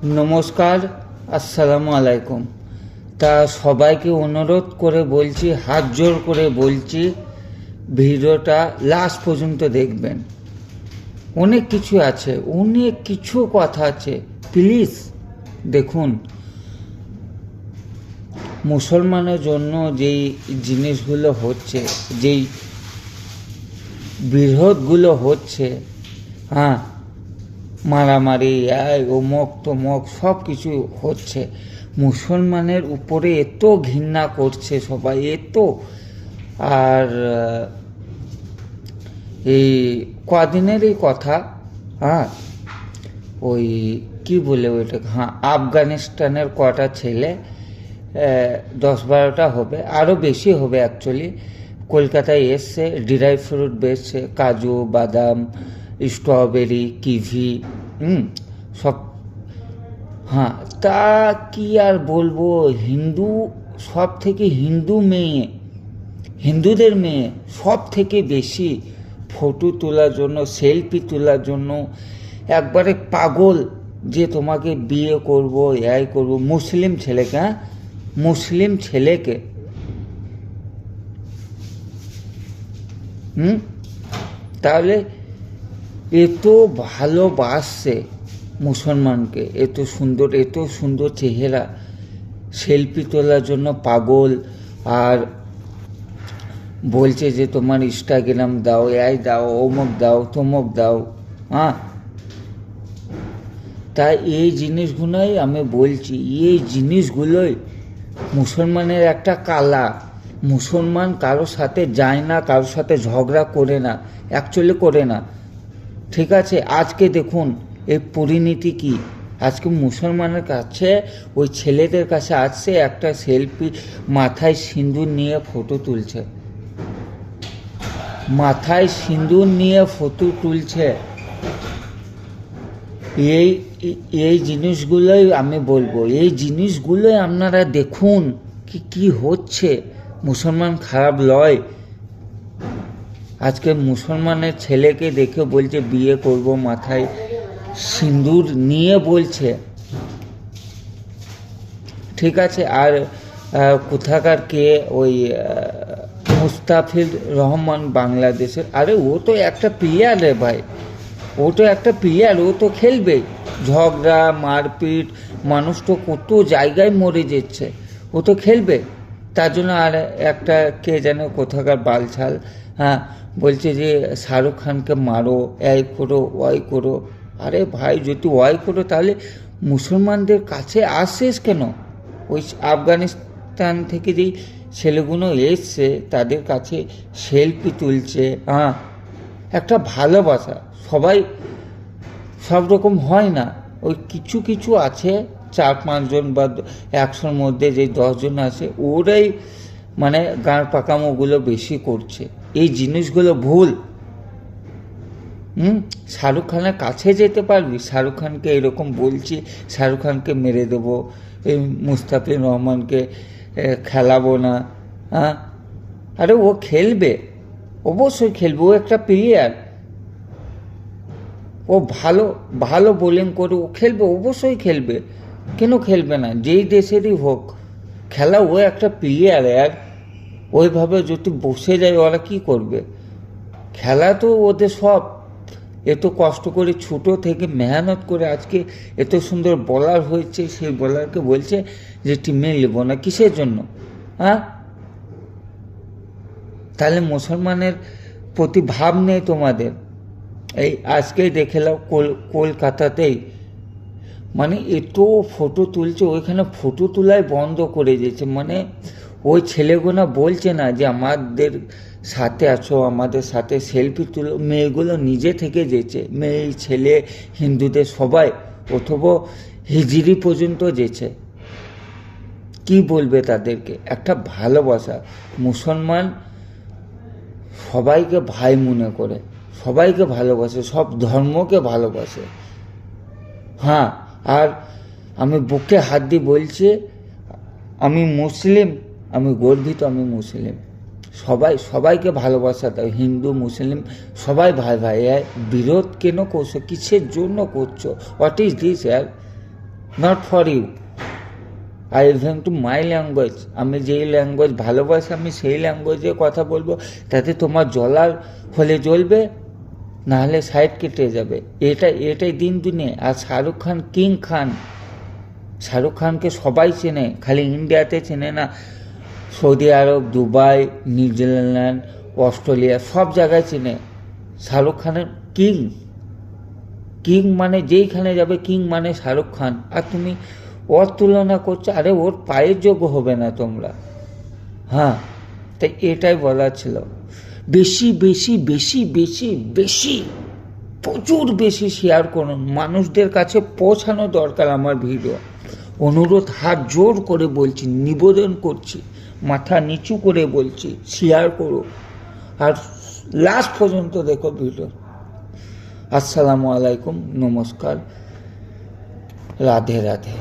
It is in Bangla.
নমস্কার, আসসালামু আলাইকুম। তা সবাইকে অনুরোধ করে বলছি, হাত জোর করে বলছি, ভিডিওটা লাস্ট পর্যন্ত দেখবেন। অনেক কিছু আছে, অনেক কিছু কথা আছে, প্লিজ দেখুন। মুসলমানের জন্য যেই জিনিসগুলো হচ্ছে, যেই বিরোধগুলো হচ্ছে, হ্যাঁ, মারামারি অমুক তমুক সব কিছু হচ্ছে, মুসলমানের উপরে এত ঘৃণা করছে সবাই, এত। আর এই কদিনেরই কথা, হ্যাঁ, ওই কি বলে ওইটা, হ্যাঁ, আফগানিস্তানের কটা ছেলে, 10-12টা হবে, আরও বেশি হবে অ্যাকচুয়ালি, কলকাতায় এসছে, ড্রাই ফ্রুট বেচছে, কাজু বাদাম স্ট্রবেরি কিভি সব। হ্যাঁ, তা কি আর বলবো, হিন্দু সব থেকে হিন্দুদের মেয়ে সব থেকে বেশি ফটো তোলার জন্য, সেলফি তোলার জন্য একবারে পাগল, যে তোমাকে বিয়ে করব, এই করব। মুসলিম ছেলেকে, হ্যাঁ, মুসলিম ছেলেকে, তাহলে এত ভালোবাসছে মুসলমানকে, এত সুন্দর চেহারা, সেলফি তোলার জন্য পাগল। আর বলছে যে তোমার ইনস্টাগ্রাম দাও, এই দাও, অমুক দাও, তমুক দাও, হ্যাঁ। তাই এই জিনিসগুলোই আমি বলছি, এই জিনিসগুলোই মুসলমানের একটা কালা। মুসলমান কারোর সাথে যায় না, কারোর সাথে ঝগড়া করে না, অ্যাকচুয়ালি করে না, ঠিক আছে। আজকে দেখুন এই পরিণতি কি, আজকে মুসলমানের কাছে, ওই ছেলেদের কাছে আসছে একটা সেলফি, মাথায় সিঁদুর নিয়ে ফটো তুলছে, মাথায় সিঁদুর নিয়ে ফটো তুলছে। এই জিনিসগুলোই আমি বলবো, এই জিনিসগুলোই আপনারা দেখুন কি হচ্ছে। মুসলমান খারাপ লয়। আজকে মুসলমানের ছেলেকে দেখে বলছে বিয়ে করব, মাথায় সিঁদুর নিয়ে বলছে, ঠিক আছে। আর কোথাকার কে, ওই মুস্তাফিজ রহমান বাংলাদেশের, আরে ও তো একটা প্লেয়ার রে ভাই, ও তো একটা প্লেয়ার, ও তো খেলবে। ঝগড়া মারপিট, মানুষ তো কত জায়গায় মরে যাচ্ছে, ও তো খেলবে। তার জন্য আর একটা কে যেন কোথাকার বালছাল, হ্যাঁ, বলছে যে শাহরুখ খানকে মারো, এই করো, ওয়াই করো। আরে ভাই, যদি ওয়াই করো তাহলে মুসলমানদের কাছে আসছিস কেন? ওই আফগানিস্তান থেকে যেই ছেলেগুলো এসছে তাদের কাছে সেলফি তুলছে, হ্যাঁ, একটা ভালোবাসা। সবাই সব রকম হয় না, ওই কিছু কিছু আছে, 4-5 জন বা 100-র মধ্যে যে 10 জন আছে, ওরাই মানে গাঁড় পাকামোগুলো বেশি করছে। এই জিনিসগুলো ভুল। শাহরুখ খানের কাছে যেতে পারবি? শাহরুখ খানকে এরকম বলছি, শাহরুখ খানকে মেরে দেবো, এই মুস্তাফিজ রহমানকে খেলাবো না, হ্যাঁ। আরে ও খেলবে, অবশ্যই খেলবে, ও একটা প্লেয়ার, ও ভালো বোলিং করে, ও খেলবে, অবশ্যই খেলবে, কেন খেলবে না? যেই দেশেরই হোক, খেলা, ও একটা প্লেয়ার। আর ওইভাবে যদি বসে যায়, ওরা কি করবে? খেলা তো ওদের সব, এত কষ্ট করে ছোটো থেকে মেহনত করে আজকে এত সুন্দর বলার হয়েছে, সেই বলারকে বলছে যে টিমে নেব না, কিসের জন্য? হ্যাঁ, তাহলে মুসলমানের প্রতি ভাব নেই তোমাদের। এই আজকেই দেখে নাও, কলকাতাতেই মানে এত ফটো তুলছে, ওইখানে ফটো তোলাই বন্ধ করে দিয়েছে। মানে ওই ছেলেগুলো বলছে না যে আমাদের সাথে আছো, আমাদের সাথে সেলফি তুলো, মেয়েগুলো নিজে থেকে যেছে, মেয়ে ছেলে হিন্দুদের সবাই, অথবা হিজড়ি পর্যন্ত যেছে। কি বলবে তাদেরকে? একটা ভালোবাসা। মুসলমান সবাইকে ভাই মনে করে, সবাইকে ভালোবাসে, সব ধর্মকে ভালোবাসে, হ্যাঁ। আর আমি বুকে হাত দিয়ে বলছি, আমি মুসলিম, আমি গর্বিত, আমি মুসলিম। সবাইকে ভালোবাসা দাও, হিন্দু মুসলিম সবাই ভাই ভাই। বিরোধ কেন করছো? কিসের জন্য করছো? হোয়াট ইজ দিস ইয়ার? Not for you. I listen to my language. আমি যেই ল্যাঙ্গুয়েজ ভালোবাসি আমি সেই ল্যাঙ্গুয়েজে কথা বলবো, তাতে তোমার জ্বলার হলে জ্বলবে, নাহলে সাইড কেটে যাবে। এটাই দিন দুনিয়া। আর শাহরুখ খান কিং খান, শাহরুখ খানকে সবাই চেনে, খালি ইন্ডিয়াতে চেনে না, সৌদি আরব, দুবাই, নিউজিল্যান্ড, অস্ট্রেলিয়া সব জায়গায় চেনে। শাহরুখ খানের কিং, কিং মানে যেইখানে যাবে কিং মানে শাহরুখ খান। আর তুমি ওর তুলনা করছো, আরে ওর পায়ের যোগ্য হবে না তোমরা। হ্যাঁ, তাই এটাই বলার ছিল। বেশি বেশি বেশি বেশি বেশি প্রচুর বেশি শেয়ার করুন, মানুষদের কাছে পৌঁছানো দরকার আমার ভিডিও। অনুরোধ হাত জোর করে বলছি, নিবেদন করছি, মাথা নিচু করে বলছি, শেয়ার করো আর লাস্ট পর্যন্ত দেখো ভিডিও। আসসালামু আলাইকুম, নমস্কার, রাধে রাধে।